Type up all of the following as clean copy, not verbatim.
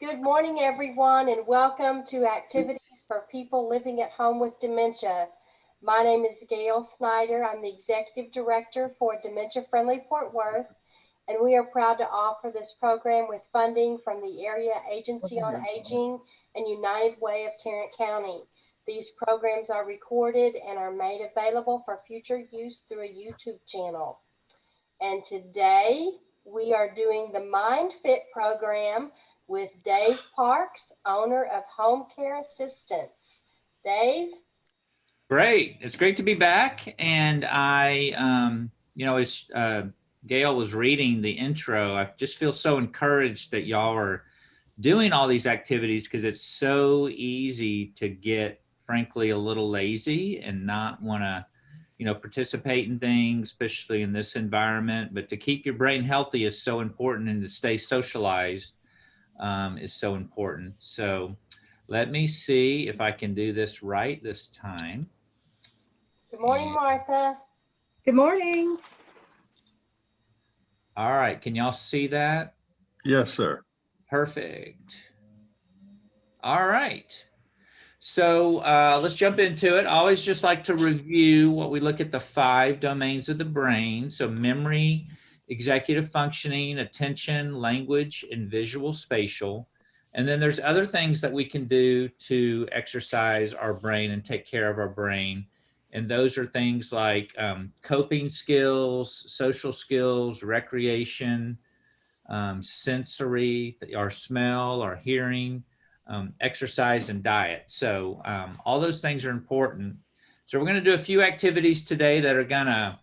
Good morning, everyone, and welcome to Activities for People Living at Home with Dementia. My name is Gail Snyder. I'm the Executive Director for Dementia Friendly Fort Worth, and we are proud to offer this program with funding from the Area Agency on Aging and United Way of Tarrant County. These programs are recorded and are made available for future use through a YouTube channel. And today we are doing the Mind Fit program with Dave Parks, owner of Home Care Assistance. Dave? Great. It's great to be back. And as Gail was reading the intro, I just feel so encouraged that y'all are doing all these activities because it's so easy to get, frankly, a little lazy and not want to, participate in things, especially in this environment. But to keep your brain healthy is so important, and to stay socialized is so important. So let me see if I can do this right this time. Good morning, Martha. Good morning. All right, can y'all see that? Yes, sir. Perfect. All right. So let's jump into it. I always just like to review what we look at the 5 domains of the brain. So memory, executive functioning, attention, language, and visual spatial. And then there's other things that we can do to exercise our brain and take care of our brain. And those are things like coping skills, social skills, recreation, sensory, our smell, our hearing, exercise, and diet. So all those things are important. So we're going to do a few activities today that are going to,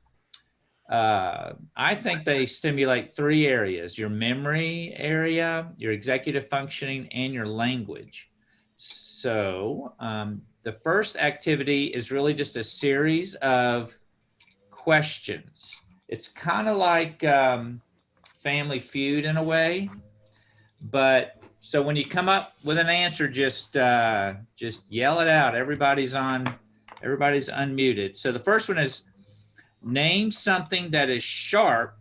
I think they stimulate 3 areas: your memory area, your executive functioning, and your language. So the first activity is really just a series of questions. It's kind of like Family Feud in a way, but so when you come up with an answer, just yell it out. Everybody's unmuted. So the first one is, name something that is sharp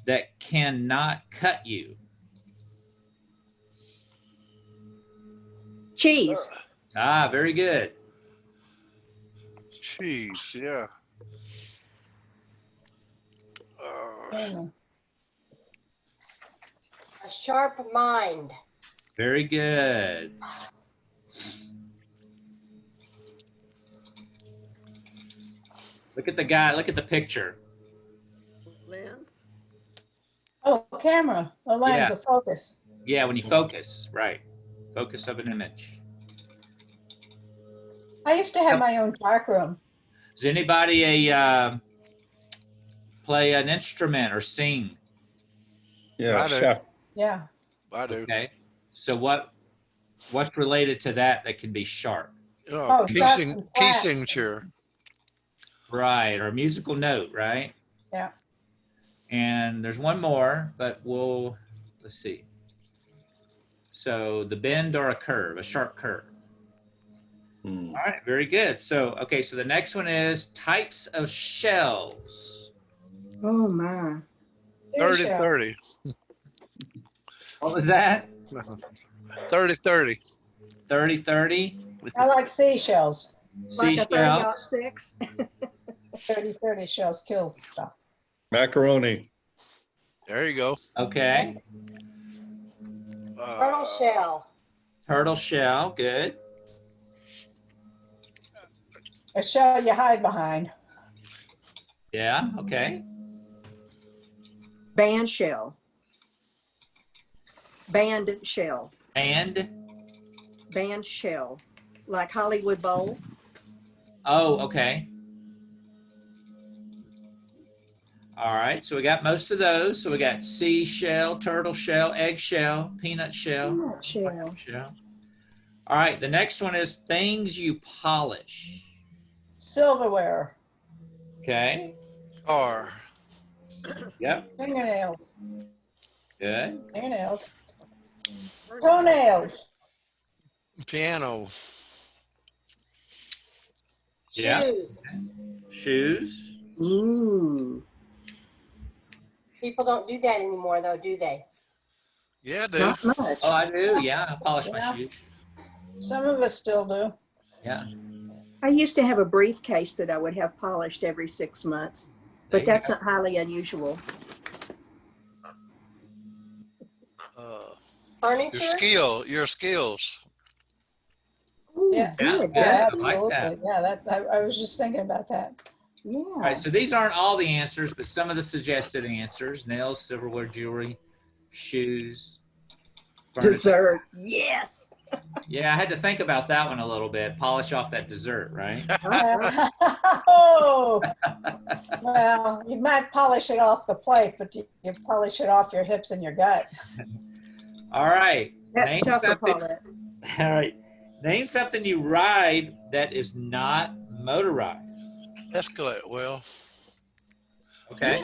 that cannot cut you. Cheese. Ah, very good. Cheese, yeah. A sharp mind. Very good. Look at the guy, look at the picture. Lens. Oh, camera, a lens, Yeah. a focus. Yeah, when you focus, right. Focus of an image. I used to have my own dark room. Does anybody play an instrument or sing? Yeah, I do. chef. Yeah. I do. Okay. So what's related to that can be sharp? Oh, Key sharp and flat. signature. Right, or a musical note, right? Yeah. And there's one more, but let's see. So the bend or a curve, a sharp curve. All right, very good. So, okay, so the next one is types of shells. Oh my. 30-30. What was that? 30-30. 30-30? I like seashells. Like a Seashell. 30-06. 30-30 shells kill stuff. Macaroni. There you go. Okay. Turtle shell. Turtle shell, good. A shell you hide behind. Yeah, okay. Band shell. Band shell. And, Band shell. Like Hollywood Bowl. oh, okay. All right, so we got most of those. So we got seashell, turtle shell, eggshell, peanut shell. Peanut shell. Shell. All right, the next one is things you polish. Silverware. Okay, Car. yep, Fingernails. good. Fingernails. Toenails. Piano. Yeah. Shoes. Shoes. Ooh. People don't do that anymore, though, do they? Yeah, I do. Not much. Oh, I do. Yeah, I polish my Yeah. shoes. Some of us still do. Yeah. I used to have a briefcase that I would have polished every 6 months, There but you that's go. not highly unusual. Your Furniture? your skills. Ooh, Yeah. good. Yeah, Yeah, I like that. absolutely. Yeah, I was just thinking about that. All right, Yeah. so these aren't all the answers, but some of the suggested answers: nails, silverware, jewelry, shoes, furniture. Dessert. Yes. Yeah, I had to think about that one a little bit. Polish off that dessert, right? Oh, well, you might polish it off the plate, but you polish it off your hips and your gut. All right. That's Name tougher, something. Paulette. All right. Name something you ride that is not motorized. Escalator. Well, Okay.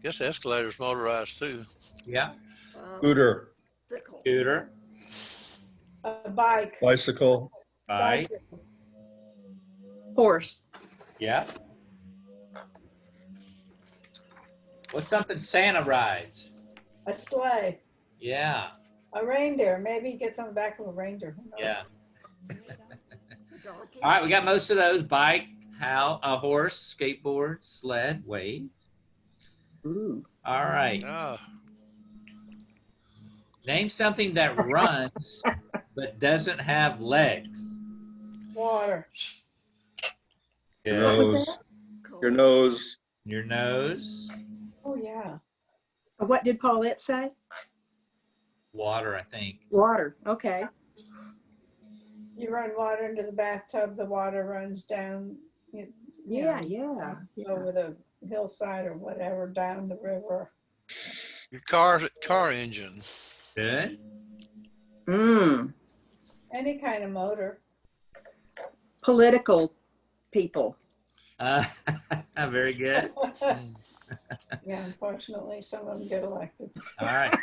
guess escalator's motorized too. Yeah. Scooter, Scooter, A bike, bicycle, bike. bicycle, Horse. Yeah. What's something Santa rides? a sleigh, Yeah. a reindeer. Maybe he gets on the back of a reindeer. Who knows? Yeah. All right, we got most of those: bike, a horse, skateboard, sled, wave. Ooh. All right. Ah, Name something that runs but doesn't have legs. Water. your Good. was nose, your nose, Your nose. Oh, yeah. What did Paulette say? Water, I think. Water. Okay. You run water into the bathtub, the water runs down, Yeah, yeah. over the hillside or whatever, down the river. your car engine. Good. Mm. Any kind of motor. Political people. Very good. Yeah, unfortunately, some of them get elected. All right.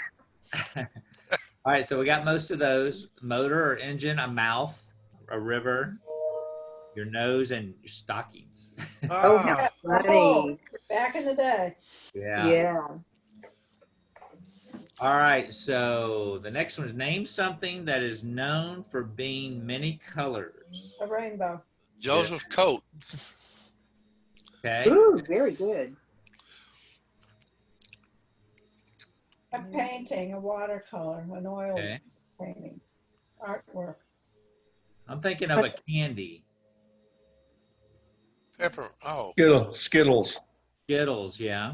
All right, so we got most of those: motor or engine, a mouth, a river, your nose, and your stockings. Oh, Ah, how Oh, funny. back in the day. Yeah. Yeah. All right, so the next one is: name something that is known for being many colors. A rainbow. Joseph's coat. Okay. Ooh, very good. A painting, a watercolor, an oil Okay. painting, artwork. I'm thinking of a candy. Pepper. Oh, Skittles, Skittles, yeah.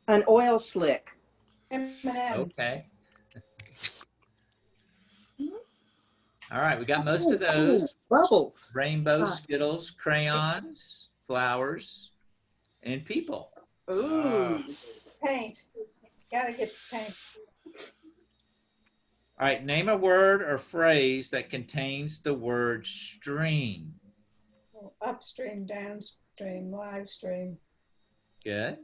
An oil slick. M&M's. Okay. All right, we got most of those: Ooh, bubbles. rainbow, Huh. Skittles, crayons, flowers, and people. Ooh. Paint. Gotta get the paint. All right, name a word or phrase that contains the word stream. Upstream, downstream, live stream. Good,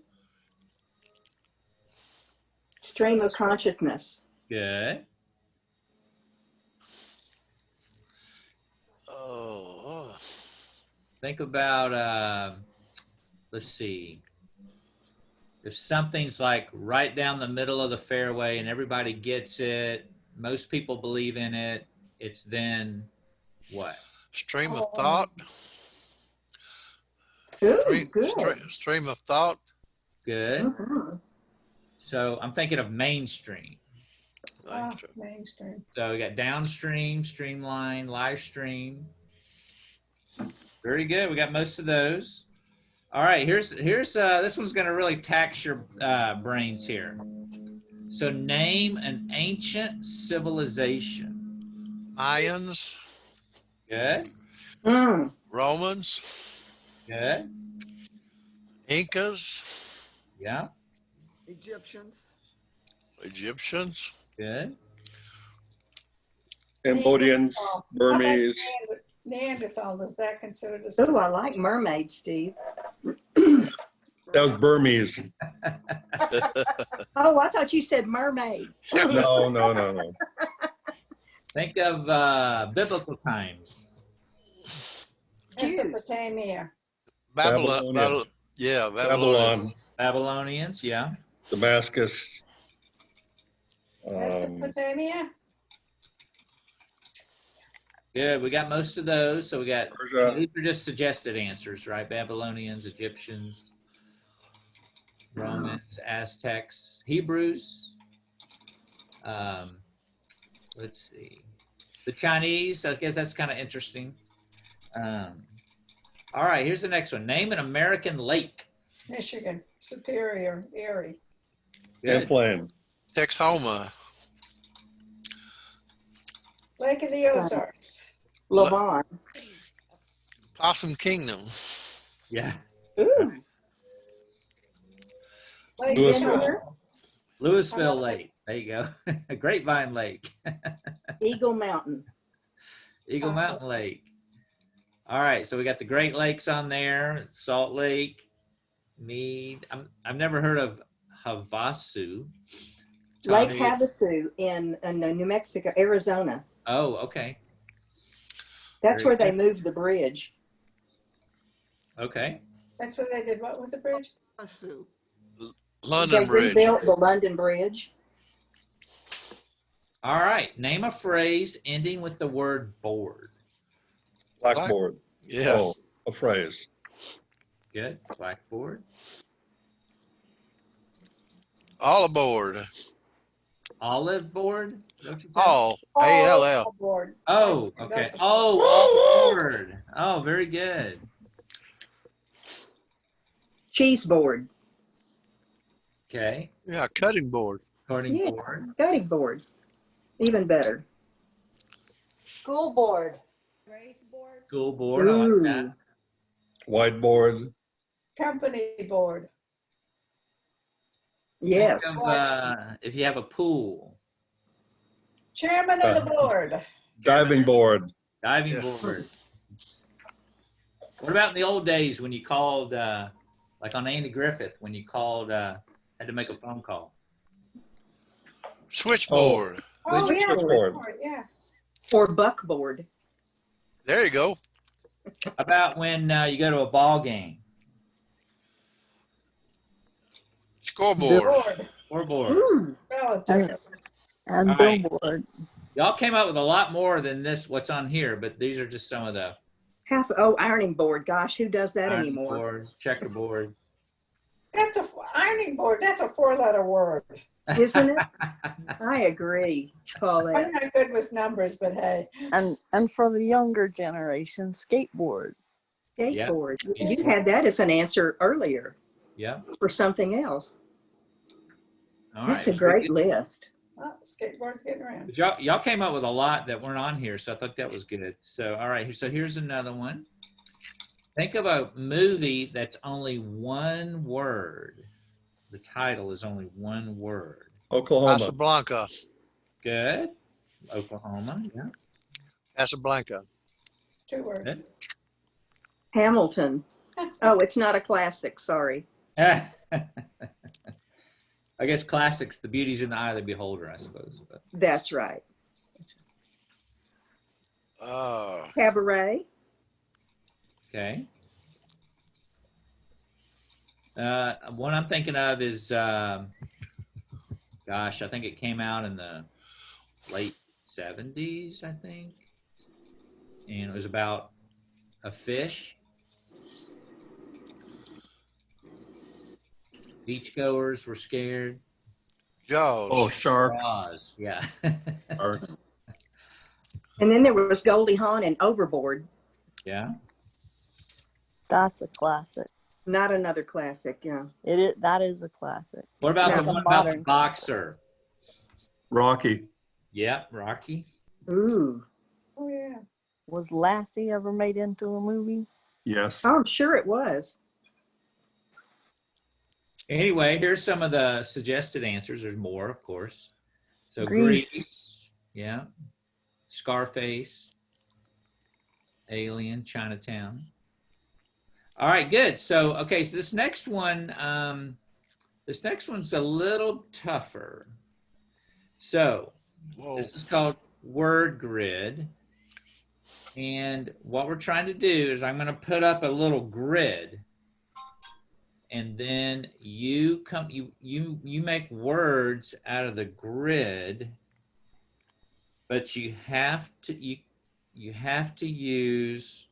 Stream of consciousness. good. oh, Think about, let's see. If something's like right down the middle of the fairway and everybody gets it, most people believe in it, it's then what? stream of thought. Ooh, Stream, good. stream of thought. Good. Mhm. So I'm thinking of mainstream. Mainstream. So we got downstream, streamline, live stream. Very good. We got most of those. All right, here's this one's going to really tax your brains here. So name an ancient civilization. Mayans. Good. Mm. Romans. Good. Incas. Yeah. Egyptians. Egyptians. Good. Cambodians, How about Burmese, Neanderthal, is that considered a Ooh, I like mermaids, Steve. that was Burmese. Oh, I thought you said mermaids. No. Think of biblical times. Mesopotamia? Babylon. Babylonian. Yeah, Babylon, Babylonians, yeah. Damascus, Mesopotamia? Good. We got most of those. So we got, Persia. these are just suggested answers, right? Babylonians, Egyptians, Romans, Aztecs, Hebrews. Let's see. The Chinese, I guess that's kind of interesting. All right, here's the next one. Name an American lake. Michigan, Superior, Erie. Good. Champlain. Texhoma. Lake of the Ozarks. Lavon. Possum Kingdom. Yeah. Ooh. Lake Louisville. Miller. Louisville Lake. There you go. Grapevine Lake. Eagle Mountain. Eagle Mountain Lake. All right, so we got the Great Lakes on there. Salt Lake, Mead. I've never heard of Havasu. Lake Tommy. Havasu in New Mexico, Arizona. Oh, okay. That's Very where they good. moved the bridge. Okay. That's where they did what with the bridge? London They Bridge. rebuilt the London Bridge. All right. Name a phrase ending with the word board. Blackboard. Yes. Oh, a phrase. Good. Blackboard. All aboard. Olive board. Don't you think? All. ALL. All board. Oh, okay. Oh, all board. Oh, very good. Cheese board. Okay. Yeah, cutting board. Cutting Yeah. board. Cutting board. Even better. School board. School board. I like that. Ooh. Whiteboard. Company board. Yes. Think of, if you have a pool. Chairman of the board. Diving board. Diving Yeah. board. What about in the old days when you called, like on Andy Griffith, when you called, had to make a phone call? Switchboard. Oh, yeah. Switchboard. Board, yeah. Or buckboard. There you go. How about when you go to a ball game? Scoreboard. Board. Scoreboard. Ooh. Relative. And All right. billboard. Y'all came up with a lot more than this, what's on here, but these are just some of the Ironing board. Gosh, who does that ironing anymore? board, checkerboard. That's a ironing board. That's a 4-letter word. Isn't it? I agree, I'm Paulette. not good with numbers, but hey. And for the younger generation, skateboard. Skateboard. You had that as an answer earlier Yeah. for something else. All That's right. a great list. Oh, skateboard's getting around. But y'all came up with a lot that weren't on here, so I thought that was good. So, all right, so here's another one. Think of a movie that's only one word. The title is only one word. Oklahoma. Casablanca. Good. Oklahoma, yeah. Casablanca. 2 words. Good. Hamilton. Oh, it's not a classic. Sorry. I guess classics, the beauty's in the eye of the beholder, I suppose. But That's right. Cabaret. okay. One I'm thinking of is, gosh, I think it came out in the late 70s, I think. And it was about a fish. Beachgoers were scared. Jaws. Oh, shark. Jaws, yeah. Shark. And then there was Goldie Hawn and Overboard. Yeah. That's a classic. Not another classic, yeah. That is a classic. What about That's the a one about the modern boxer? Rocky. Yep, Rocky. Ooh. Oh, yeah. Was Lassie ever made into a movie? Yes. I'm sure it was. Anyway, here's some of the suggested answers. There's more, of course. So Grease. Grease, yeah. Scarface, Alien, Chinatown. All right, good. So, okay, so this next one's a little tougher. So, Whoa. this is called Word Grid. And what we're trying to do is I'm going to put up a little grid. and then you make words out of the grid, but you have to use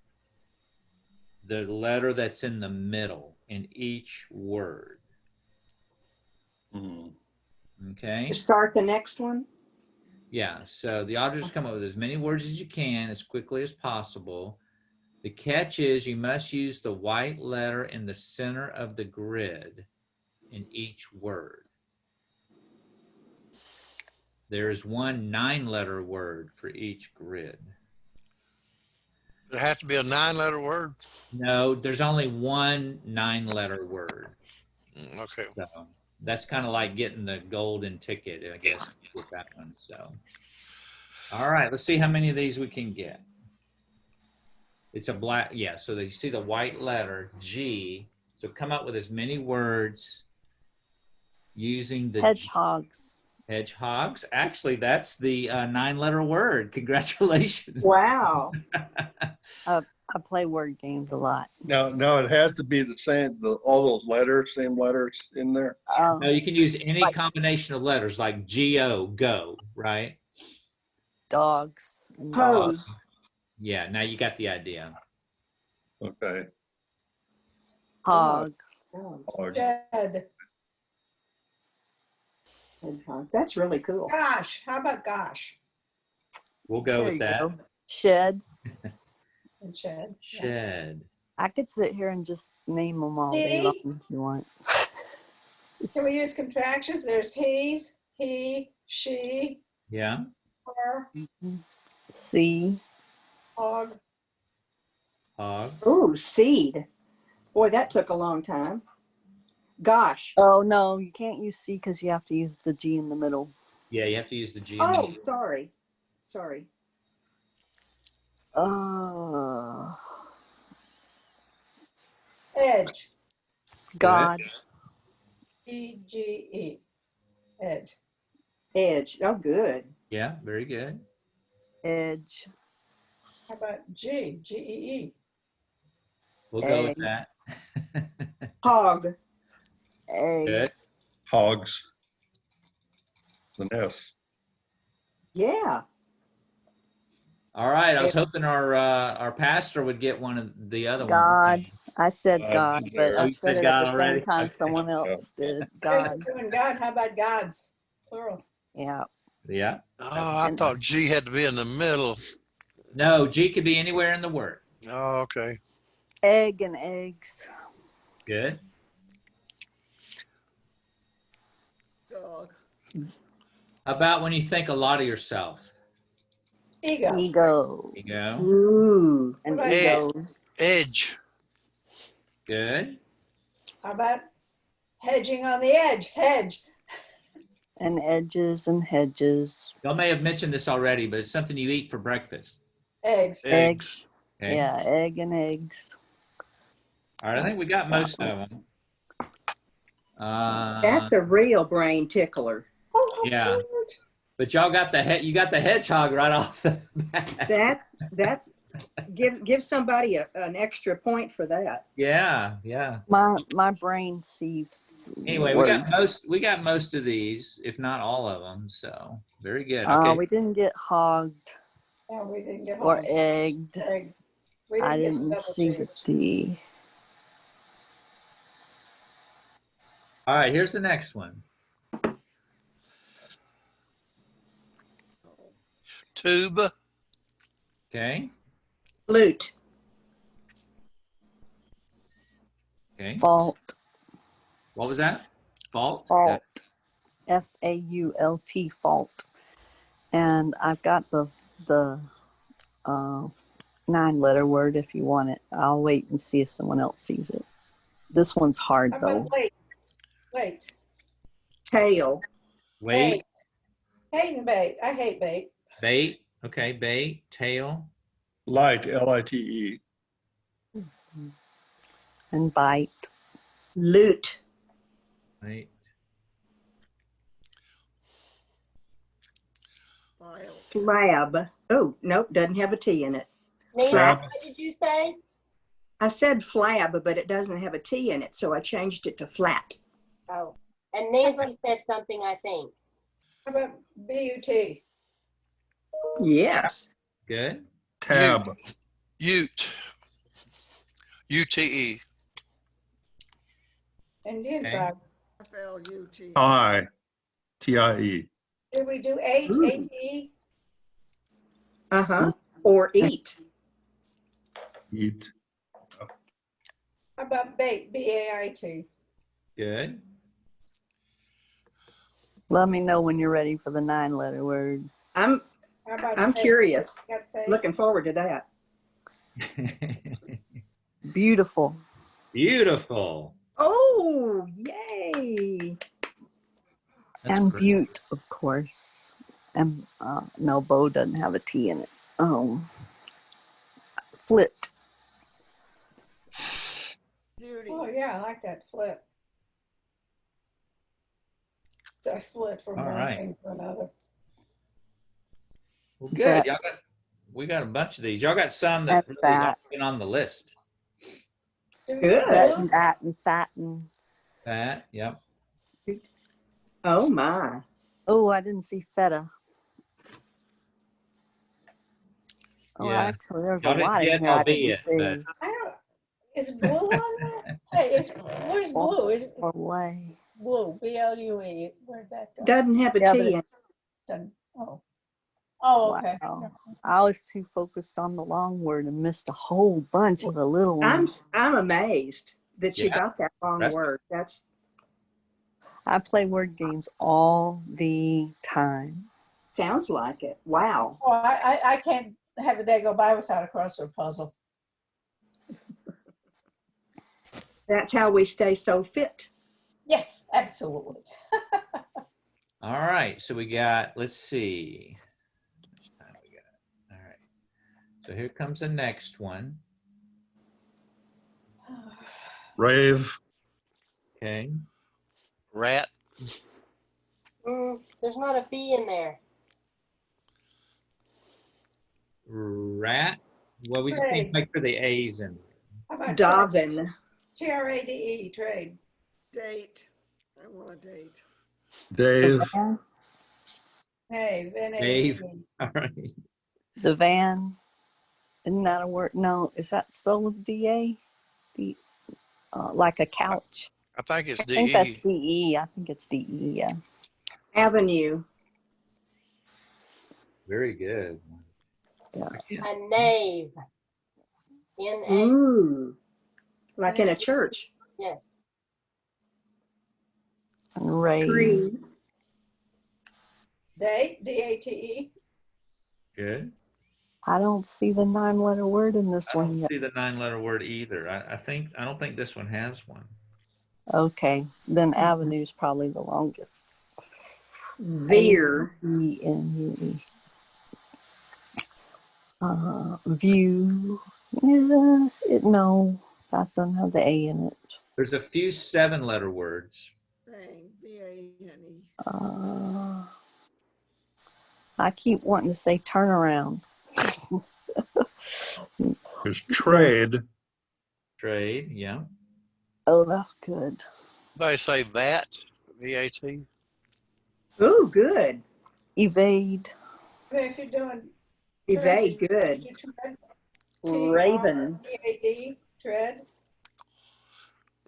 the letter that's in the middle in each word. Mhm. Okay. Start the next one. Yeah. So the object is come up with as many words as you can as quickly as possible. The catch is you must use the white letter in the center of the grid in each word. There is one 9-letter word for each grid. There has to be a 9-letter word. No, there's only one 9-letter word. Okay. So that's kind of like getting the golden ticket, I guess, with that one. So, all right, let's see how many of these we can get. It's a black, yeah, so you see the white letter, G. So come up with as many words using the Hedgehogs. hedgehogs. Actually, that's the 9-letter word. Congratulations. Wow. I play word games a lot. Now it has to be the same, all those letters, same letters in there. No, you can use any Like- combination of letters like G-O, go, right? Dogs and Hose. dogs. Yeah, now you got the idea. Okay. Hog. Hog. Shed. That's really cool. Gosh, how about gosh? We'll go There with you that. go. Shed. And shed. Yeah. Shed. I could sit here and just name them all day See? long if you want. Can we use contractions? There's he's, he, she, Yeah. her, See. hog. Hog. Ooh, seed. Boy, that took a long time. Gosh. Oh no, you can't use C because you have to use the G in the middle. Yeah, you have to use the G. Oh, sorry. Sorry. Edge. God. E-G-E. Edge. Edge. Oh, good. Yeah, very good. Edge. How about G? G-E-E. We'll go with Egg. that. Hog. Egg. Good. Hogs. The nest. Yeah. All right. I was hoping our pastor would get one of the other God. ones. I said God, but I You said said it God at the same already? time Okay. someone else did. There's God. doing God. How about gods? Plural. Yeah. Yeah. Oh, I thought G had to be in the middle. No, G could be anywhere in the word. Oh, okay. Egg and eggs. Good. Dog. How about when you think a lot of yourself? Ego. Ego. There you go. Ooh. And What about ego. Edge. Good. How about hedging on the edge? Hedge. And edges and hedges. Y'all may have mentioned this already, but it's something you eat for breakfast. Eggs. Eggs. Okay. Yeah, egg and eggs. All right. I think we got most of them. That's a real brain tickler. Oh, how Yeah. cute. But y'all got you got the hedgehog right off the bat. That's give somebody an extra point for that. Yeah, yeah. My brain sees. Anyway, words. we got most of these, if not all of them. So very good. Okay. We didn't get hogged Yeah, we didn't get or home. egged. Egg. We I get the didn't double see G. the D. All right, here's the next one. Tube. Okay. Flute. Okay. Fault. What was that? Fault? Fault. FAULT. Fault. And I've got the 9-letter word if you want it. I'll wait and see if someone else sees it. This one's hard How though. about wait? Wait. Tail. Wait. Hate and bait. I hate bait. Bait. Okay, bait. Tail. Light, L-I-T-E. And bite. Loot. Right. Lab. Oh, nope, doesn't have a T in it. Nina, Crab. what did you say? I said flab, but it doesn't have a T in it, so I changed it to flat. Oh, and Nancy said something, I think. How about B-U-T? Yes. Good. Tab. Ute. U-T-E. Indian Okay. tribe. F-L-U-T. I. T-I-E. Did we do eight, Ooh. A-T-E? Uh-huh. Or eat. Eat. How about bait, B-A-I-T? Good. Let me know when you're ready for the 9-letter word. How about I'm fake? curious. Got fake? Looking forward to that. Beautiful. Beautiful. Oh, yay. That's And great. butte, of course. And no, Bo doesn't have a T in it. Flit. Beauty. Oh, yeah, I like that flip. So I slid from All one right. thing to another. Well, good. That- Y'all got, we got a bunch of these. Y'all got some that That's really that. aren't even on the list. Do we Good. do That blue? and that and fatten. That, yep. Oh, my. Oh, I didn't see feta. Oh, Yeah. actually, there's a Y'all didn't lot in get here I albeit, didn't see. but I don't, is blue on there? Hey, where's blue? Is it Away. blue, B-L-U-E? Where'd that go? Doesn't have a Yeah, T but in it. Done. Oh. Oh, okay. Wow. I was too focused on the long word and missed a whole bunch of the little ones. I'm amazed that you Yeah. got that long Right. word. That's I play word games all the time. sounds like it. Wow. Oh, I can't have a day go by without a crossword puzzle. That's how we stay so fit. Yes, absolutely. all right. So we got, let's see. How much time we got? All right. So here comes the next one. Rave. Okay. Rat. There's not a B in there. Rat. Well, we just need to Trade. make sure the A's in. How about trade? Darvin. T-R-A-D-E, trade. Date. I want a date. Dave. Hey, Dave. N-A-V-E. All right. The van. Isn't that a word? No, is that spelled with D-A? Like a couch. I think it's I think that's D-E. D-E. I think it's D-E, yeah. Avenue. Very good. A knave. N-A. Ooh. Like in a church. Yes. And Ray. Tree. Date, D-A-T-E. Good. I don't see the 9-letter word in this I one don't yet. see the 9-letter word either. I don't think this one has one. Okay, then Avenue's probably the longest. Veer. A-V-N-U-E. View. Yeah, no, that doesn't have the A in it. There's a few 7-letter words. Thing. V-A-N-E. I keep wanting to say turnaround. There's trade. Trade. Yeah. Oh, that's good. They say VAT. V-A-T. Ooh, good. Evade. If you're doing Evade. Good. you tread, Raven. T-R-E-A-D, tread.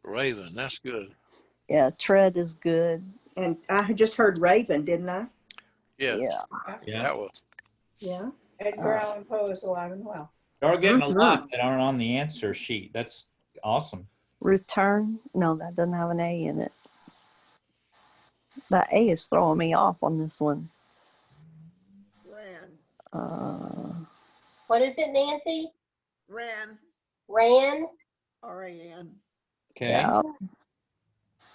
Raven. That's good. Yeah, tread is good. And I just heard Raven, didn't I? Yeah. Yeah. That was. Yeah. Edgar Allan Poe is alive and well. Y'all are getting a Mhm. lot that aren't on the answer sheet. That's awesome. Return. No, that doesn't have an A in it. That A is throwing me off on this one. Ran. What is it, Nancy? Ran. Ran? R-A-N. Okay. Yeah.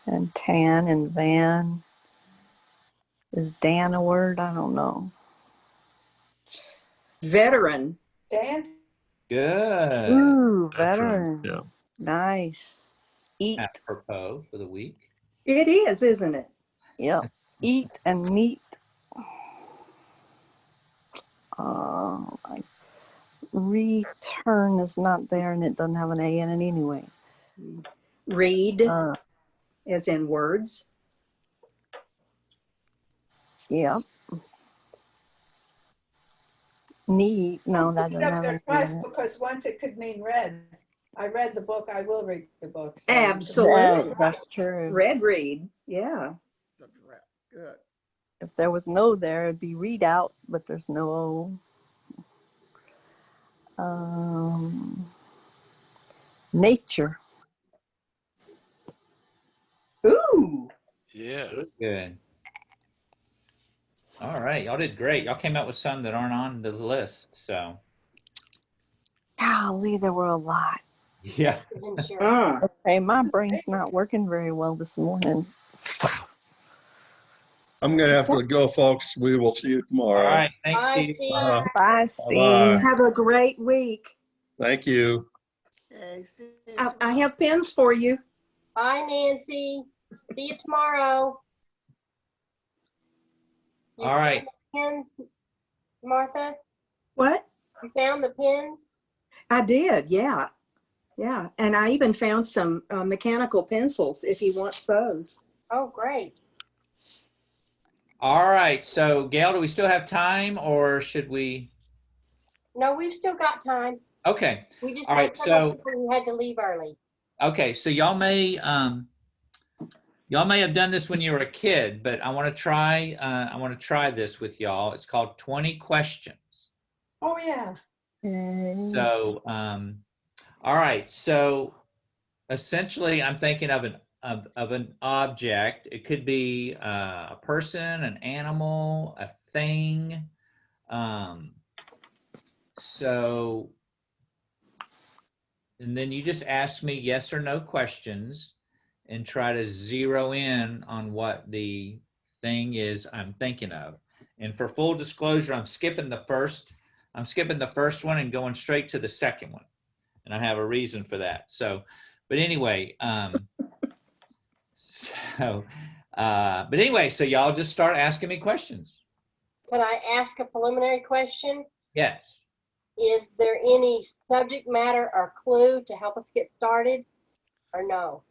And tan and van. Is Dan a word? I don't know. Veteran. Dan? Good. Ooh, Veteran, veteran. yeah. Nice. Eat. Apropos for the week. It is, isn't it? Yep. Eat and meet. Return is not there, and it doesn't have an A in it anyway. Read, Uh, as in words. yeah. Need, no, that Put it doesn't up have there an A twice in it. because once it could mean read. I read the book, I will read the book. So Absolutely. That's true. Red read, yeah. Good. If there was no there, it'd be read out, but there's no O. Nature. Ooh, Yeah. Good. All right, y'all did great. Y'all came up with some that aren't on the list, so Golly, there were a lot. yeah. Dementia. Okay, my brain's not working very well this morning. I'm gonna have to go, folks. We will see you All tomorrow. right, thanks, Bye, Steve. Steve. Bye, Bye-bye. Steve. have a great week. Thank you. I have pins for you. Bye, Nancy. See you tomorrow. You All right. found the pins, Martha? What? You found the pins? I did, yeah. Yeah, and I even found some mechanical pencils if he wants those. Oh, great. All right. So, Gail, do we still have time, or should we? No, we've still got time. Okay. We just All had right, some so- people who had to leave early. Okay. So y'all may have done this when you were a kid, but I want to try. I want to try this with y'all. It's called 20 questions. Oh, yeah. Okay. So, all right. So, essentially, I'm thinking of an object. It could be a person, an animal, a thing. So, and then you just ask me yes or no questions and try to zero in on what the thing is I'm thinking of. And for full disclosure, I'm skipping the first one and going straight to the second one. And I have a reason for that. So, but anyway, so y'all just start asking me questions. Can I ask a preliminary question? Yes. Is there any subject matter or clue to help us get started or no?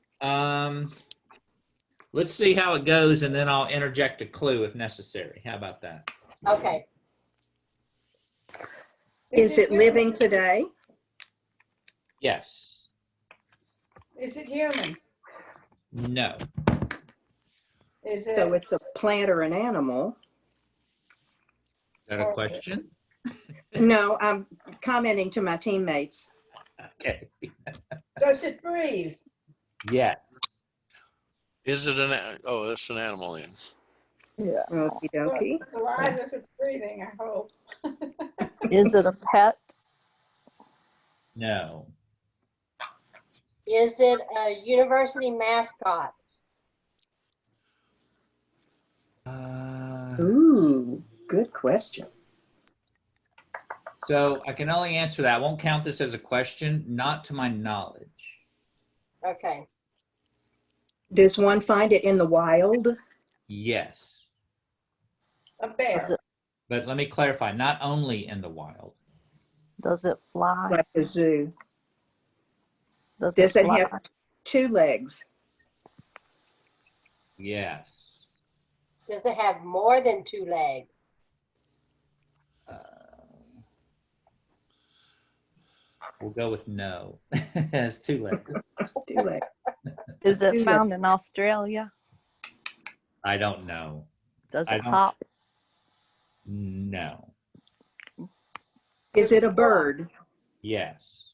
Let's see how it goes, and then I'll interject a clue if necessary. How about that? Okay. Is it living today? Yes. Is it human? No. Is So it? it's a plant or an animal. Is that a question? No, I'm commenting to my teammates. Okay. Does it breathe? Yes. Is it oh, it's an animal then. Yeah. Okie Well, dokie. it's alive if it's breathing, I hope. Is it a pet? No. Is it a university mascot? Ooh, good question. So I can only answer that. I won't count this as a question, not to my knowledge. Okay. Does one find it in the wild? Yes. A bear. But let me clarify, not only in the wild. Does it fly? Like the zoo? Does Does it fly? have 2 legs? Yes. Does it have more than 2 legs? We'll go with no. It has 2 legs. 2 legs. Is it Two found in Australia? I don't know. Does I it don't- hop? No. Is it a bird? Yes.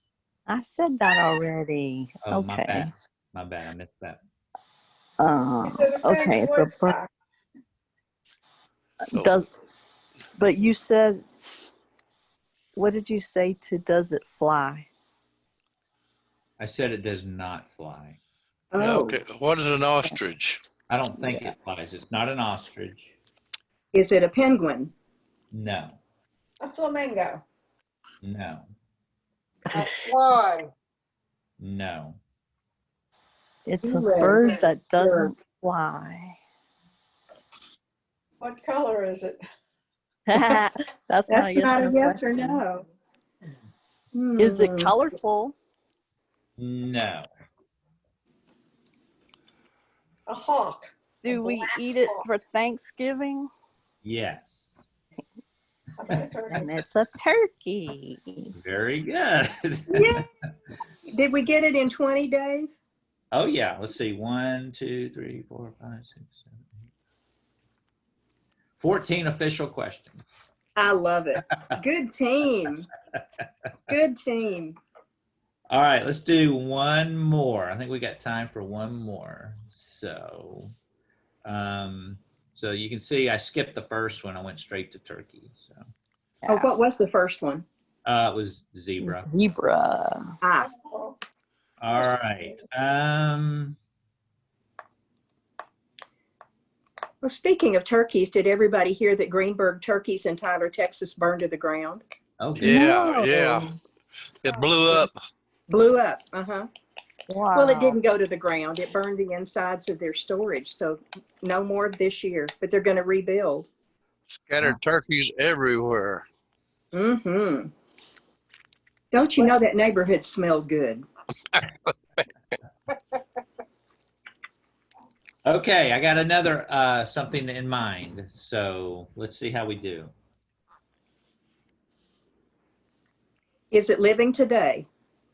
I said that already. Oh, my Okay. bad. My bad. I missed that. Is it a friend Okay. of It's a Woodstock? So, does. But you said. What did you say to does it fly? I said it does not fly. Oh, yeah, okay. What is an ostrich? I don't think Yeah. it flies. It's not an ostrich. is it a penguin? No. A flamingo. No. A swan? No. It's 2 a legs. bird that doesn't fly. What color is it? That's not That's a yes not or a no yes or question. no. Is it Hmm. colorful? No. A hawk. Do A we black eat it hawk. for Thanksgiving? Yes. How about a turkey? And it's a turkey. Very good. Yeah. Did we get it in 20, Dave? Oh yeah. Let's see. 1, 2, 3, 4, 5, 6, 7, 8. 14 official questions. I love it. Good team. Good team. All right, let's do one more. I think we got time for one more. So you can see I skipped the first one. I went straight to turkey. So Oh, what was the first one? it was zebra. Zebra. Ah, Oh, All right. well, speaking of turkeys, did everybody hear that Greenberg turkeys in Tyler, Texas burned to the ground? Oh, good. Yeah, yeah. No. It blew up. Blew up. Uh-huh. Wow. Well, it didn't go to the ground. It burned the insides of their storage. So no more this year, but they're going to rebuild. Scattered turkeys everywhere. Mm-hmm. Don't you know that neighborhood smelled good? Okay, I got another something in mind. So let's see how we do. Is it living today?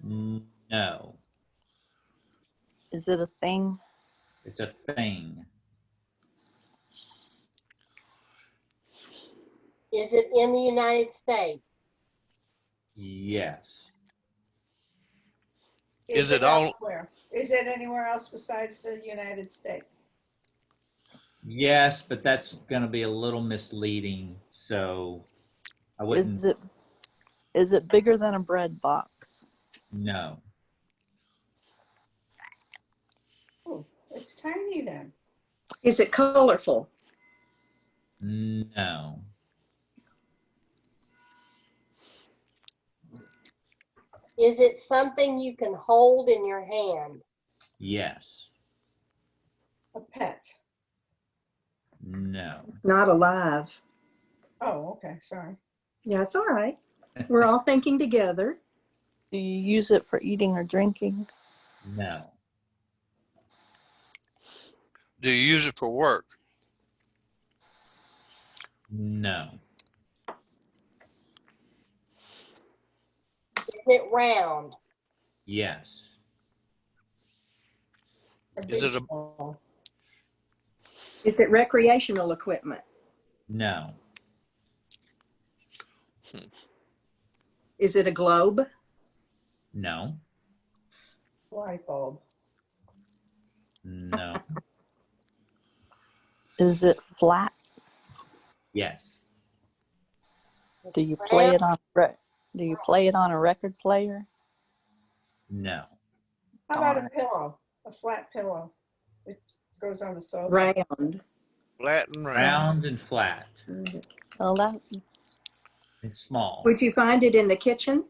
No, Is it a thing? it's a thing. Is it in the United States? Yes. Is it all- elsewhere? Is it anywhere else besides the United States? Yes, but that's going to be a little misleading. So I wouldn't. Is it bigger than a bread box? No. Oh, it's tiny then. Is it colorful? No. Is it something you can hold in your hand? Yes. A pet. No. Not alive. Oh, okay. Sorry. Yeah, it's all right. We're all thinking together. Do you use it for eating or drinking? No. Do you use it for work? No. Is it round? Yes. Is it a- ball? Is it recreational equipment? No. Is it a globe? No. Light bulb? No. Is it flat? Yes. Do you play it on Do you play it on a record player? No. How about a pillow? A flat pillow? It goes on the sofa. Round. Flat and round. Round and flat. Well, that It's small. Would you find it in the kitchen?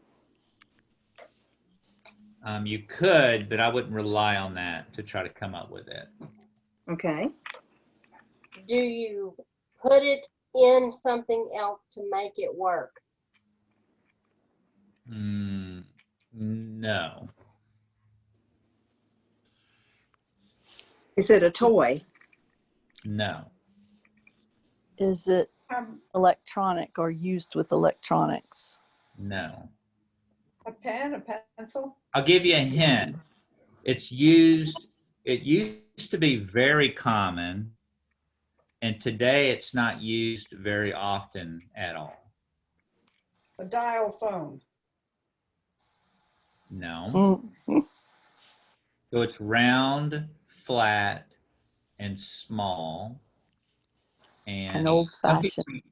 You could, but I wouldn't rely on that to try to come up with it. Okay. Do you put it in something else to make it work? No. Is it a toy? No. is it electronic or used with electronics? No. A pen, a pencil? I'll give you a hint. It used to be very common, and today it's not used very often at all. A dial phone? No. Mm. So it's round, flat, and small. And An old some fashioned. people,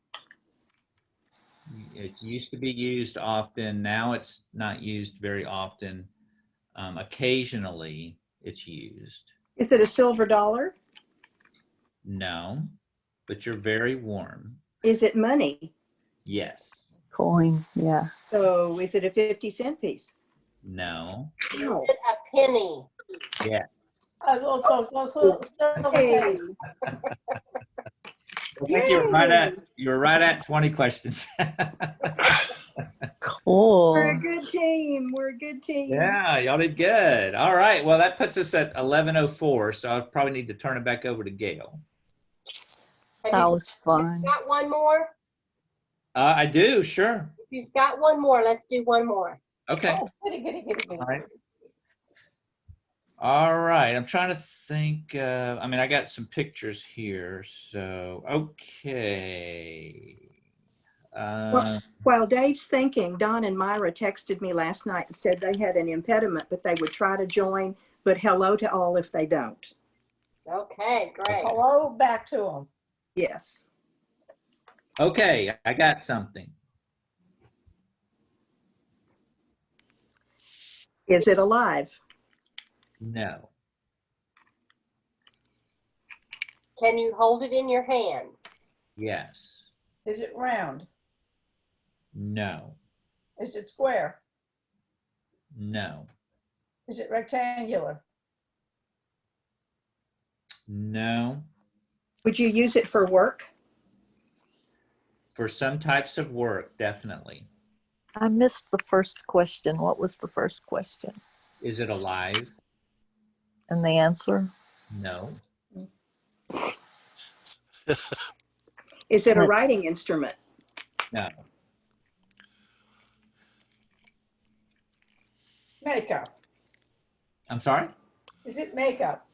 it used to be used often. Now it's not used very often. Occasionally it's used. Is it a silver dollar? No, but you're very warm. Is it money? Yes. Coin, yeah. So is it a 50-cent piece? No. Is it a penny? Yes. Hey. I think you were right at 20 questions. Cool. Very good, good team. We're a good team. Yeah, y'all did good. All right. Well, that puts us at 11:04, so I probably need to turn it back over to Gail. Have That you was fun. got one more? I do, sure. If you've got one more, let's do one more. Okay. Oh, goody. All right. All right. I'm trying to think. I mean, I got some pictures here. So, okay. While Dave's thinking, Don and Myra texted me last night and said they had an impediment, but they would try to join, but hello to all if they don't. Okay, great. Hello back to them. Yes. Okay. I got something. Is it alive? No. Can you hold it in your hand? Yes. Is it round? No. Is it square? No. Is it rectangular? No. Would you use it for work? For some types of work, definitely. I missed the first question. What was the first question? Is it alive? And the answer? No. Is it a writing instrument? No. Makeup. I'm sorry? Is it makeup?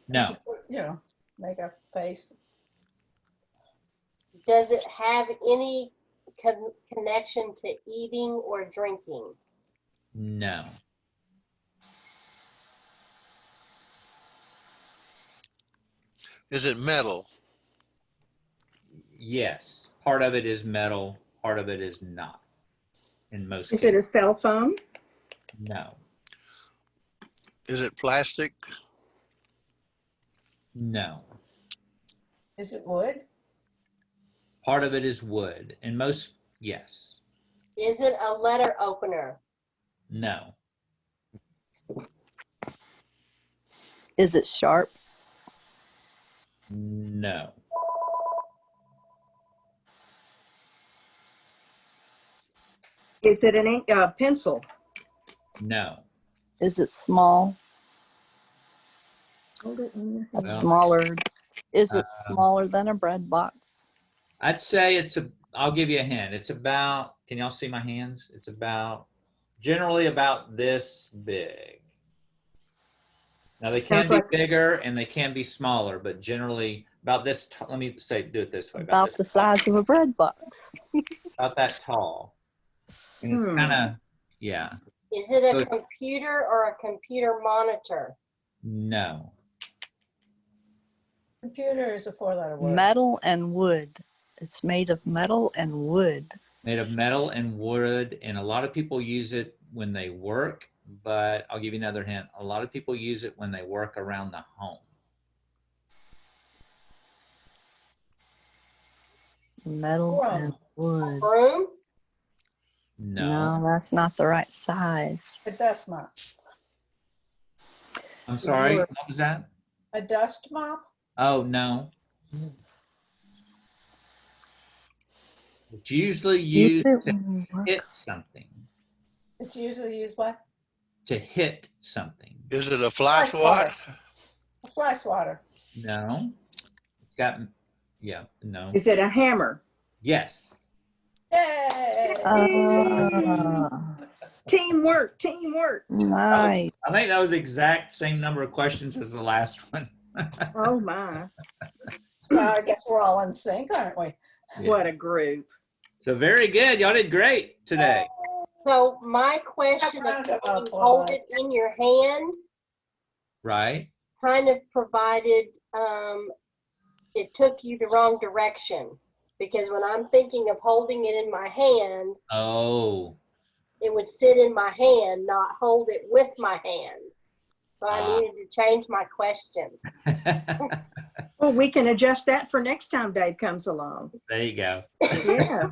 No. You know, makeup, face. Does it have any connection to eating or drinking? No. Is it metal? Yes. Part of it is metal, part of it is not. In most Is it a cases. cell phone? No. Is it plastic? No. Is it wood? Part of it is wood. In most, yes. Is it a letter opener? No. Is it sharp? No. Is it an ink, pencil? No. Is it small? Hold it in your A hand. Well, smaller? Is it smaller than a bread box? I'd say I'll give you a hint. It's about, can y'all see my hands? It's generally about this big. Now they can Sounds be like- bigger and they can be smaller, but generally about this, let me say, do it this way. About the this tall. size of a bread box. About that tall. And it's kind of, yeah. Is it a So computer or a computer monitor? No. Computer is a four-letter word. Metal and wood. It's made of metal and wood. Made of metal and wood, and a lot of people use it when they work, but I'll give you another hint. A lot of people use it when they work around the home. Metal and wood. Broom? No. No, that's not the right size. A dust mop. I'm sorry, what was that? A dust mop? Oh, no. It's usually Use used it to when you work. hit something. It's usually used what? To hit something. Is it a fly Fly swatter. swat? A fly swatter. No. It's got, yeah, no. Is it a hammer? Yes. Yay! Teamwork, teamwork. Nice. I think that was the exact same number of questions as the last one. Oh my, Well, I guess we're all in sync, aren't we? Yeah. what a group. So very good. Y'all did great today. So my question of Round of can you applause. hold it in your hand Right? kind of provided it took you the wrong direction. Because when I'm thinking of holding it in my hand, Oh. it would sit in my hand, not hold it with my hand. So I needed to change my question. Well, we can adjust that for next time Dave comes along. There you go. Yeah.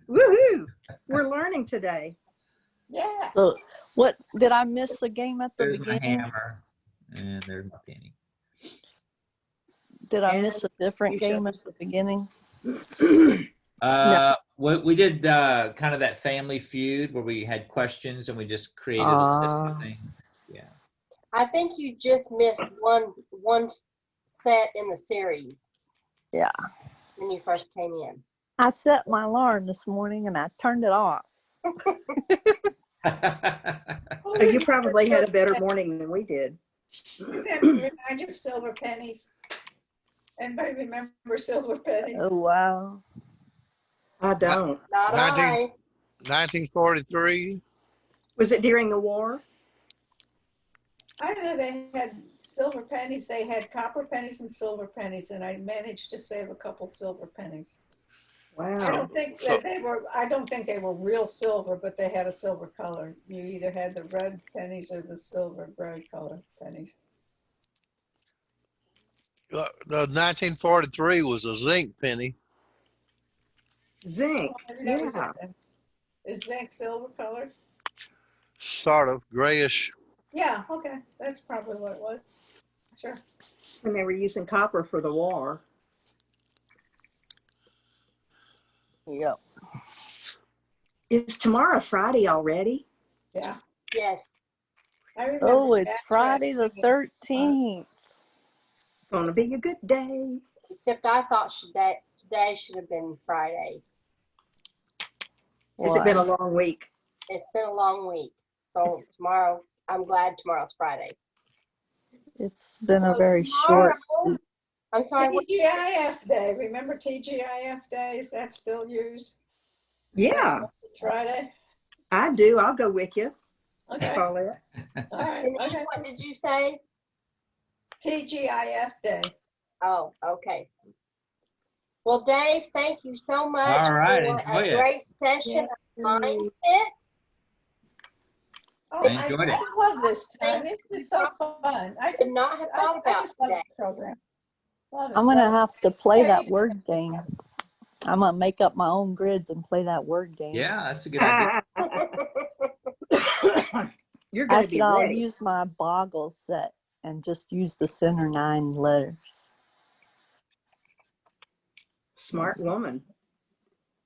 Woohoo. We're learning today. Yeah. So, what did I miss the game at the There's my beginning? hammer. And there's my penny. Did I And miss a different you game showed at the beginning? No. we did kind of that Family Feud where we had questions and we just created a list of things. Yeah. I think you just missed one set in the series. Yeah. When you first came in. I set my alarm this morning and I turned it off. Oh, you probably had a better morning than we did. Does that remind you of silver pennies? Anybody remember silver pennies? Oh, wow. I don't. Not 19 1943. Was it during the war? I know they had silver pennies. They had copper pennies and silver pennies, and I managed to save a couple silver pennies. Wow. I don't think that they were. I don't think they were real silver, but they had a silver color. You either had the red pennies or the silver gray color pennies. The 1943 was a zinc penny. Zinc. Maybe that was Yeah. it. Is zinc silver colored? Sort of grayish. Yeah. Okay, that's probably what it was. Sure. When they were using copper for the war. Yep. Is tomorrow Friday already? Yeah. Yes. I remember. Oh, it's that's Friday the right. 13th. Gonna be a good day. Except I thought today should have been Friday. Has it been a long week? It's been a long week. So tomorrow, I'm glad tomorrow's Friday. It's been a So very tomorrow- short. I'm sorry. what- TGIF Day. Remember TGIF days? That's still used. Yeah, It's Friday. I do. I'll go with you. Okay. Paulette. All right. Denise, Okay. what did you say? TGIF Day. Oh, okay. Well, Dave, thank you so much All right, for enjoy a it. great session of mindset. Oh, I enjoyed it. I love this time. This is so fun. I Did just not have thought about just love today. the program. Love it. I'm going to Love it. have to play Yeah, that you- word game. I'm going to make up my own grids and play that word game. Yeah, that's a good idea. You're going to Actually, be I'll ready. use my boggle set and just use the center 9 letters. Smart woman.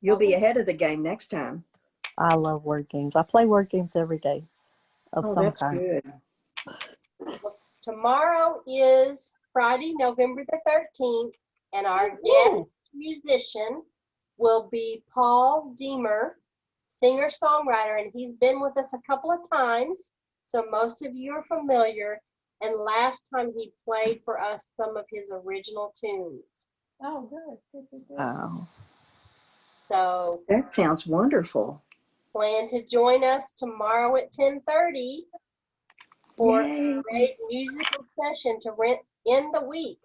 You'll be ahead of the game next time. I love word games. I play word games every day of Oh, some that's kind. good. Tomorrow is Friday, November the 13th, and our guest Woo! musician will be Paul Diemer, singer-songwriter, and he's been with us a couple of times, so most of you are familiar. And last time he played for us some of his original tunes. Oh, good. Good, good, good. Oh. So That sounds wonderful. plan to join us tomorrow at 10:30 for Yay. a great musical session to end the week.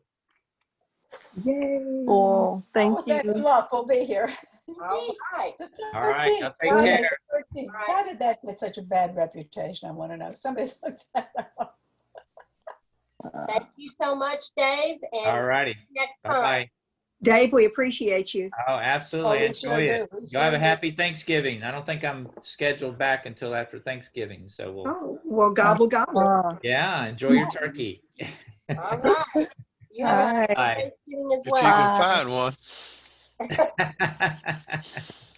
Yay. Well, thank With that you. luck, we'll be here. All right. All right, 13th, now take Friday care. the 13th. All right. Why did that get such a bad reputation? I want to know. Somebody's looked that up. Thank you so much, Dave. And All righty. next time. Bye-bye. Dave, we appreciate you. Oh, absolutely. we Enjoy sure it. do. We Y'all have a sure do. happy Thanksgiving. I don't think I'm scheduled back until after Thanksgiving. So we'll, Oh, well, gobble, gobble. yeah, enjoy your turkey. All right. You have All a right. happy Thanksgiving as If you well. can find one.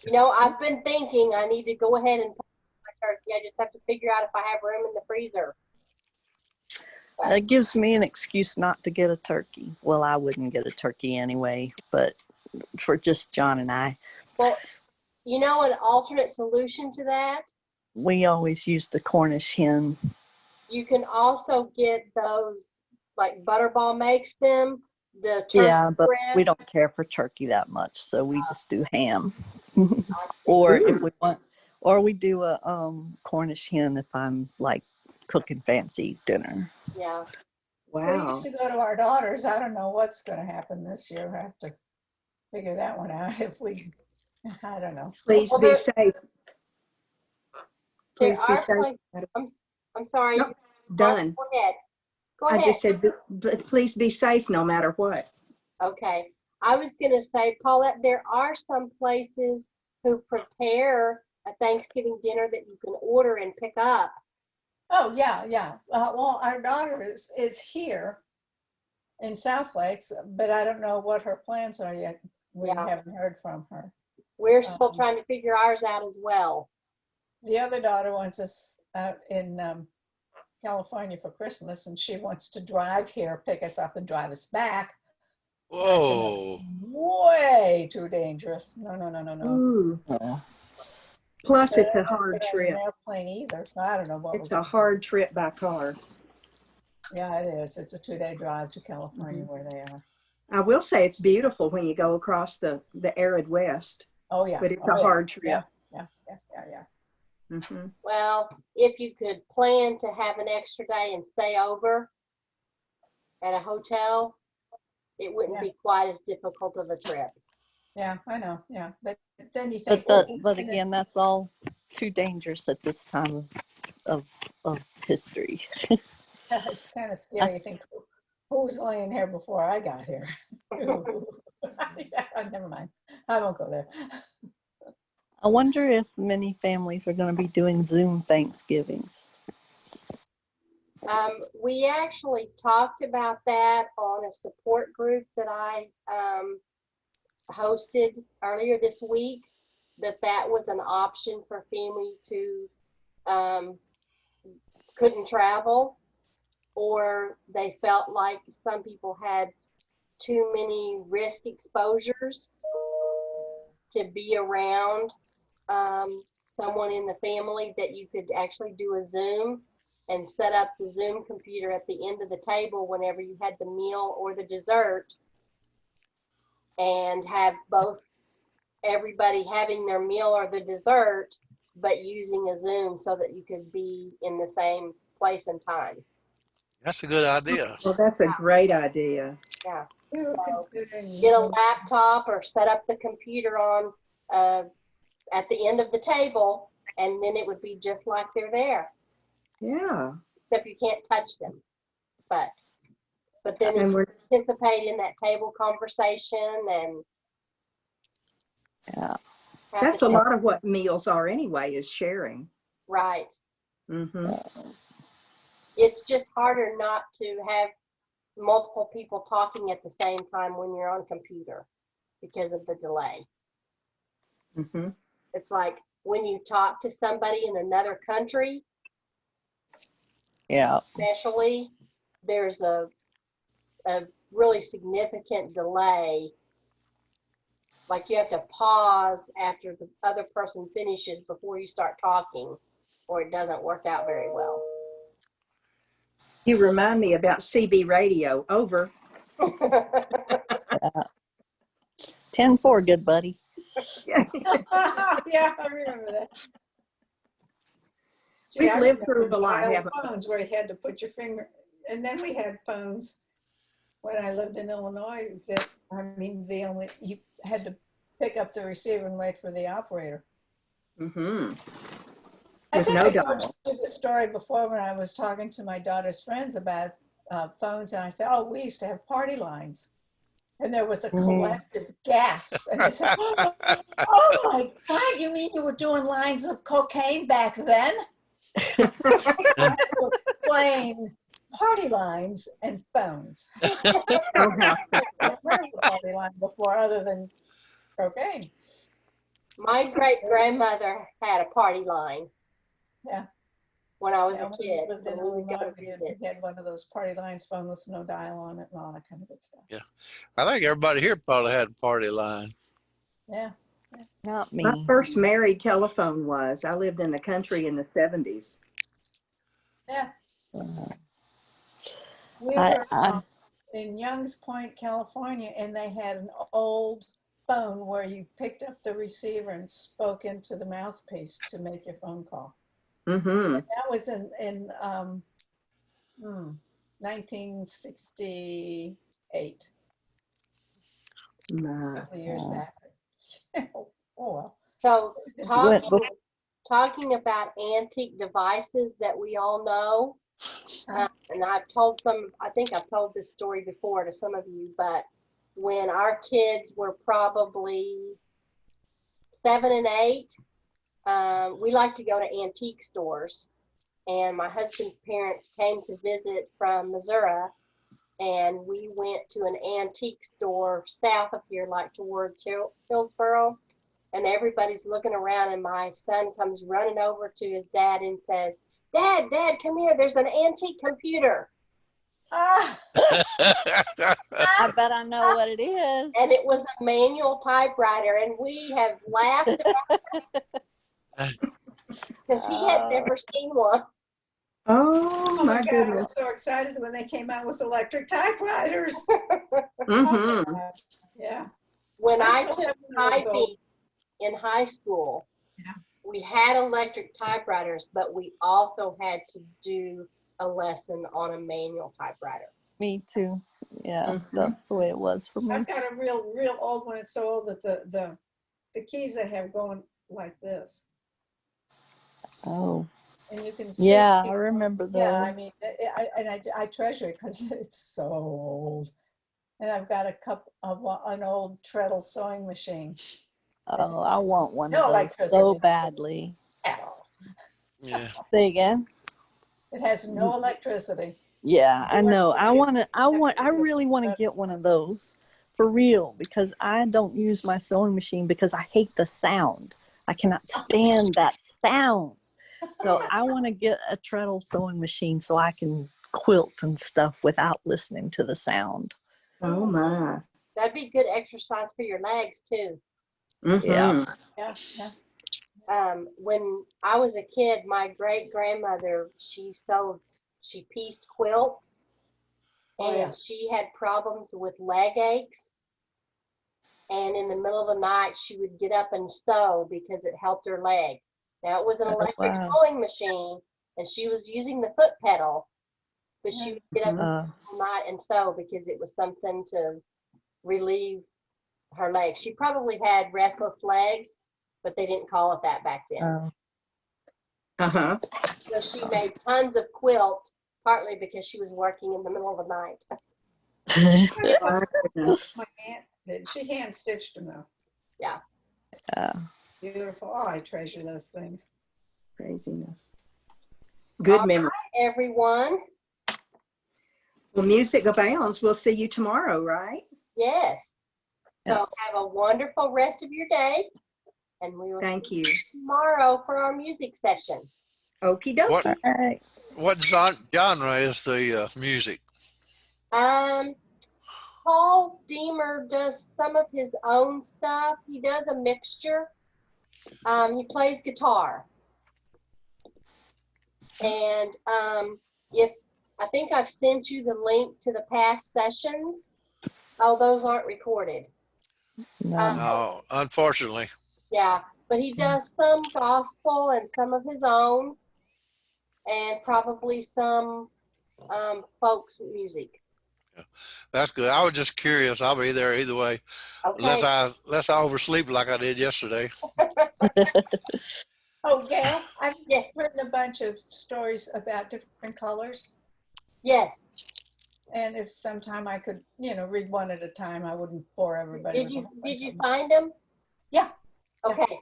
You know, I've been thinking I need to go ahead and put my turkey. I just have to figure out if I have room in the freezer. That gives me an excuse not to get a turkey. Well, I wouldn't get a turkey anyway, but for just John and I, Well, you know an alternate solution to that? we always use the Cornish hen. You can also get those, like Butterball makes them, the turkey Yeah, but breast. we don't care for turkey that much, so we just do ham. Or if we want, or we do a Cornish hen if I'm like cooking fancy dinner. Yeah. We Wow. used to go to our daughters. I don't know what's going to happen this year. I have to figure that one out. If we, I don't know. Please Well, be there- safe. There Please be are safe. places- I'm sorry. Nope, done. Go ahead. Go I ahead. just said, please be safe no matter what. Okay. I was going to say, Paulette, there are some places who prepare a Thanksgiving dinner that you can order and pick up. Oh, yeah, yeah. Well, our daughter is here in South Lakes, but I don't know what her plans are yet. We Yeah. haven't heard from her. We're still trying to figure ours out as well. The other daughter wants us out in California for Christmas, and she wants to drive here, pick us up and drive us back. And I said, Whoa. "No, way too dangerous. No, no, no, no, no." Ooh. Yeah. Plus, But it's I a don't hard get on trip. an airplane either, so I don't know what It's we're a gonna hard trip by car. do. Yeah, it is. It's a 2-day drive to California where they are. I will say it's beautiful when you go across the arid West, Oh yeah. but it's Oh, a yeah. hard trip. Yeah. Mm-hmm. Well, if you could plan to have an extra day and stay over at a hotel, it wouldn't Yeah. be quite as difficult of a trip. Yeah, I know. Yeah, but then you think, But again, that's all too dangerous at this time of history. it's kind of scary. You think, who's laying here before I got here? Never mind. I won't go there. I wonder if many families are going to be doing Zoom Thanksgivings. We actually talked about that on a support group that I hosted earlier this week, that was an option for families who couldn't travel, or they felt like some people had too many risk exposures to be around someone in the family, that you could actually do a Zoom and set up the Zoom computer at the end of the table whenever you had the meal or the dessert, and have everybody having their meal or the dessert, but using a Zoom so that you could be in the same place and time. That's a good idea. Well, that's a great idea. Yeah. We were considering Get a Zoom. laptop or set up the computer on at the end of the table, and then it would be just like they're there, Yeah. except you can't touch them. But then And you we're participate in that table conversation and Yeah. have that's the a lot of what meals are anyway, is sharing. right. Mm-hmm. It's just harder not to have multiple people talking at the same time when you're on computer because of the delay. Mm-hmm. It's like when you talk to somebody in another country, Yeah. especially, there's a really significant delay. Like you have to pause after the other person finishes before you start talking, or it doesn't work out very well. You remind me about CB radio. Over. 10-4, good buddy. Yeah, I remember that. Gee, We've I lived remember through a lot, dial haven't we? phones where you had to put your finger, and then we had phones when I lived in Illinois that, you had to pick up the receiver and wait for the operator. Mm-hmm. I With think no I told dial. you the story before when I was talking to my daughter's friends about phones, and I said, "Oh, we used to have party lines," and there was a collective gasp, and they said, "Oh my God, you mean you were doing lines of cocaine back then?" I had to explain party lines and phones. Oh, how I've heard of a party line before, other than cocaine. My great-grandmother had a party line. Yeah. When I was Yeah, a when we kid. lived in when we would go Illinois, we visit. had one of those party lines, phone with no dial on it, and all that kind of good stuff. I think everybody here probably had a party line. Yeah. Not my me. first married telephone was. I lived in the country in the 70s. Yeah. Uh, We I- were in Youngs Point, California, and they had an old phone where you picked up the receiver and spoke into the mouthpiece to make your phone call. Mm-hmm. And that was in 1968, a couple of years back. Oh well. So Went talking about antique devices that we all know, and I think I've told this story before to some of you, but when our kids were probably 7 and 8, we like to go to antique stores, and my husband's parents came to visit from Missouri, and we went to an antique store south of here, like towards Hillsboro, and everybody's looking around, and my son comes running over to his dad and says, Dad, come here. There's an antique computer. Ah, I bet I know what it is. And it was a manual typewriter, and we have laughed because he had never seen one. Oh my God, I goodness. was so excited when they came out with electric typewriters. Mm-hmm. Yeah. When I still took have one of those typing old- in high school, Yeah. we had electric typewriters, but we also had to do a lesson on a manual typewriter. Me too. Yeah, Mhm. that's the way it was for me. I've got a real old one. It's so old that the keys that have going like this, Oh, and you can see. yeah, I remember those. Yeah, I mean, I treasure it because it's so old. And I've got a cup of an old treadle sewing machine. Oh, I want one No of those electricity. so badly. At all. Yeah. Say again? It has no electricity. Yeah, I know. I I really want to get one of those for real because I don't use my sewing machine because I hate the sound. I cannot stand that sound. So I want to get a treadle sewing machine so I can quilt and stuff without listening to the sound. Oh my. That'd be good exercise for your legs too. Mm-hmm. Yeah. Yeah. When I was a kid, my great grandmother, she pieced quilts, and Oh, yeah. she had problems with leg aches. And in the middle of the night, she would get up and sew because it helped her leg. Now, it was an Oh, electric wow. sewing machine, and she was using the foot pedal, but she would get up all night and sew because it was something to relieve her leg. She probably had restless leg, but they didn't call it that back then. Uh-huh. So she made tons of quilts, partly because she was working in the middle of the night. My goodness. My aunt did. She hand stitched them though. Yeah. Beautiful. Oh, I treasure those things. Craziness. Good All memory. right, everyone. Well, music abounds. We'll see you tomorrow, right? Yes. So Yeah. have a wonderful rest of your day. And we will Thank see you. tomorrow for our music session. Okie dokie. What All right. what genre is the music? Paul Diemer does some of his own stuff. He does a mixture. He plays guitar. And if I think I've sent you the link to the past sessions. Oh, those aren't recorded. No. No, unfortunately. Yeah, but he does some gospel and some of his own, and probably some folks music. That's good. I was just curious. I'll be there either way, Okay. unless I oversleep like I did yesterday. Oh, Gail, I've Yes. written a bunch of stories about different colors. Yes. And if sometime I could, read one at a time, I wouldn't bore everybody. Did with a whole bunch you of them. find them? Yeah. Okay.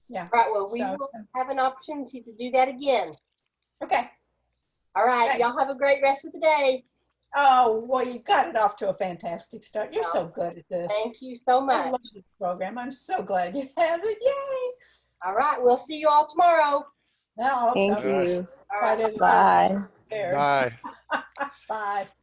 Yeah. All right. Well, we So- will have an opportunity to do that again. Okay. All right. Okay. Y'all have a great rest of the day. Oh, well, you got it off to a fantastic start. You're so good at this. Thank you so I much. love this program. I'm so glad you have it. Yay. All right. We'll see you all tomorrow. Well, I hope Thank so. you. All right. I didn't Bye. know. Bye. Bye.